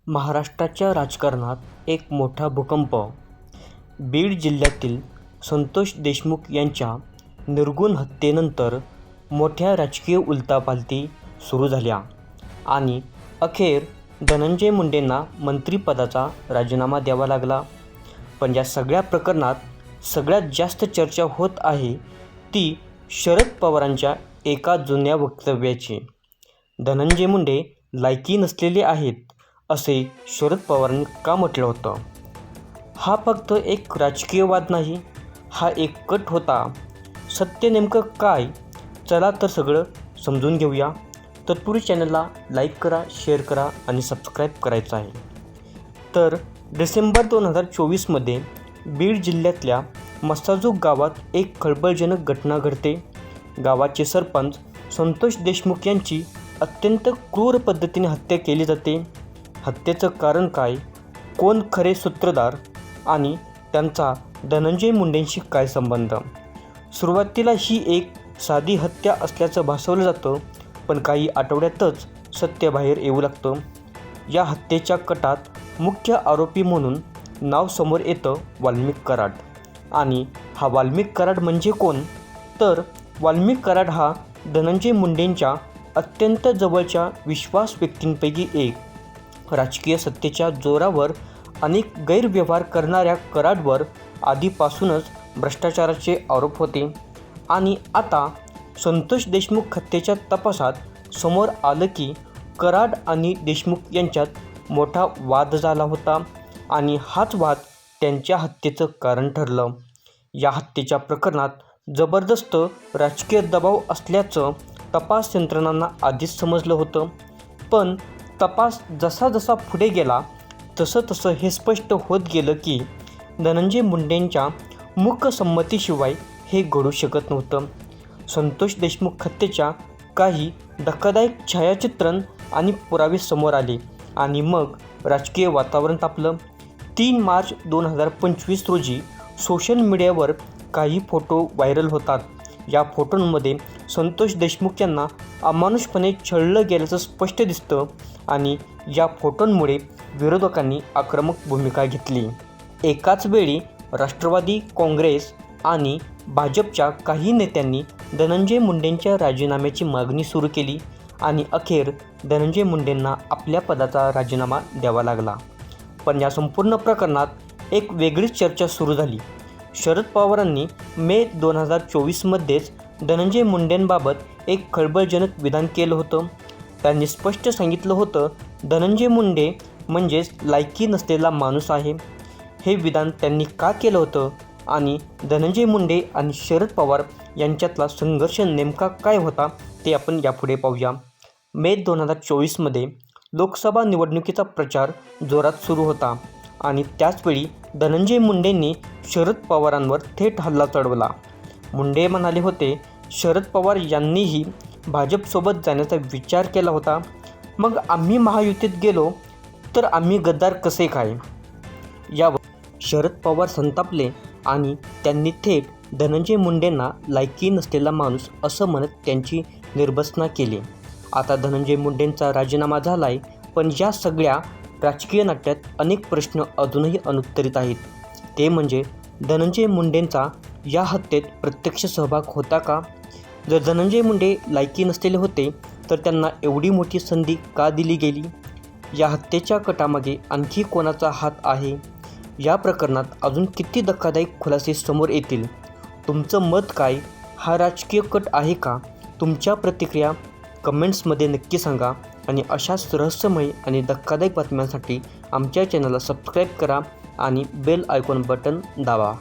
महाराष्ट्राच्या राजकारणात एक मोठा भूकंप. बीड जिल्ह्यातील संतोष देशमुख यांच्या निर्घृण हत्येनंतर मोठ्या राजकीय उलथापालथी सुरू झाल्या आणि अखेर धनंजय मुंडेंना मंत्रिपदाचा राजीनामा द्यावा लागला. पण या सगळ्या प्रकरणात सगळ्यात जास्त चर्चा होत आहे ती शरद पवारांच्या एका जुन्या वक्तव्याची. धनंजय मुंडे लायकी नसलेले आहेत असे शरद पवारांनी का म्हटलं होतं? हा फक्त एक राजकीय वाद नाही, हा एक कट होता. सत्य नेमकं काय? चला तर सगळं समजून घेऊया. तत्पूर्वी चॅनलला लाईक करा, शेअर करा आणि सबस्क्राईब करायचं आहे. तर डिसेंबर 2024मध्ये बीड जिल्ह्यातल्या मस्साजोग गावात एक खळबळजनक घटना घडते. गावाचे सरपंच संतोष देशमुख यांची अत्यंत क्रूर पद्धतीने हत्या केली जाते. हत्येचं कारण काय? कोण खरे सूत्रधार? आणि त्यांचा धनंजय मुंडेंशी काय संबंध? सुरुवातीला ही एक साधी हत्या असल्याचं भासवलं जातं, पण काही आठवड्यातच सत्य बाहेर येऊ लागतं. या हत्येच्या कटात मुख्य आरोपी म्हणून नाव समोर येतं वाल्मिक कराड. आणि हा वाल्मिक कराड म्हणजे कोण? तर वाल्मिक कराड हा धनंजय मुंडेंच्या अत्यंत जवळच्या विश्वास व्यक्तींपैकी एक. राजकीय सत्तेच्या जोरावर अनेक गैरव्यवहार करणाऱ्या कराडवर आधीपासूनच भ्रष्टाचाराचे आरोप होते आणि आता संतोष देशमुख हत्येच्या तपासात समोर आलं की कराड आणि देशमुख यांच्यात मोठा वाद झाला होता आणि हाच वाद त्यांच्या हत्येचं कारण ठरलं. या हत्येच्या प्रकरणात जबरदस्त राजकीय दबाव असल्याचं तपास यंत्रणांना आधीच समजलं होतं. पण तपास जसा जसा पुढे गेला तसं तसं हे स्पष्ट होत गेलं की धनंजय मुंडेंच्या मूकसंमतीशिवाय हे घडू शकत नव्हतं. संतोष देशमुख हत्येच्या काही धक्कादायक छायाचित्रण आणि पुरावे समोर आले आणि मग राजकीय वातावरण तापलं. 3 मार्च 2025 रोजी सोशल मीडियावर काही फोटो व्हायरल होतात. या फोटोंमध्ये संतोष देशमुख यांना अमानुषपणे छळलं गेल्याचं स्पष्ट दिसतं आणि या फोटोंमुळे विरोधकांनी आक्रमक भूमिका घेतली. एकाच वेळी राष्ट्रवादी काँग्रेस आणि भाजपच्या काही नेत्यांनी धनंजय मुंडेंच्या राजीनाम्याची मागणी सुरू केली आणि अखेर धनंजय मुंडेंना आपल्या पदाचा राजीनामा द्यावा लागला. पण या संपूर्ण प्रकरणात एक वेगळीच चर्चा सुरू झाली. शरद पवारांनी मे 2024मध्येच धनंजय मुंडेंबाबत एक खळबळजनक विधान केलं होतं. त्यांनी स्पष्ट सांगितलं होतं, धनंजय मुंडे म्हणजेच लायकी नसलेला माणूस आहे. हे विधान त्यांनी का केलं होतं आणि धनंजय मुंडे आणि शरद पवार यांच्यातला संघर्ष नेमका काय होता ते आपण यापुढे पाहूया. मे 2024मध्ये लोकसभा निवडणुकीचा प्रचार जोरात सुरू होता आणि त्याचवेळी धनंजय मुंडेंनी शरद पवारांवर थेट हल्ला चढवला. मुंडे म्हणाले होते, शरद पवार यांनीही भाजपसोबत जाण्याचा विचार केला होता, मग आम्ही महायुतीत गेलो तर आम्ही गद्दार कसे काय? यावर शरद पवार संतापले आणि त्यांनी थेट धनंजय मुंडेंना लायकी नसलेला माणूस असं म्हणत त्यांची निर्भत्सना केली. आता धनंजय मुंडेंचा राजीनामा झालाय, पण या सगळ्या राजकीय नाट्यात अनेक प्रश्न अजूनही अनुत्तरित आहेत. ते म्हणजे धनंजय मुंडेंचा या हत्येत प्रत्यक्ष सहभाग होता का? जर धनंजय मुंडे लायकी नसलेले होते तर त्यांना एवढी मोठी संधी का दिली गेली? या हत्येच्या कटामागे आणखी कोणाचा हात आहे? या प्रकरणात अजून किती धक्कादायक खुलासे समोर येतील? तुमचं मत काय? हा राजकीय कट आहे का? तुमच्या प्रतिक्रिया कमेंट्समध्ये नक्की सांगा आणि अशाच रहस्यमय आणि धक्कादायक बातम्यांसाठी आमच्या चॅनलला सबस्क्राईब करा आणि बेल आयकॉन बटन दाबा.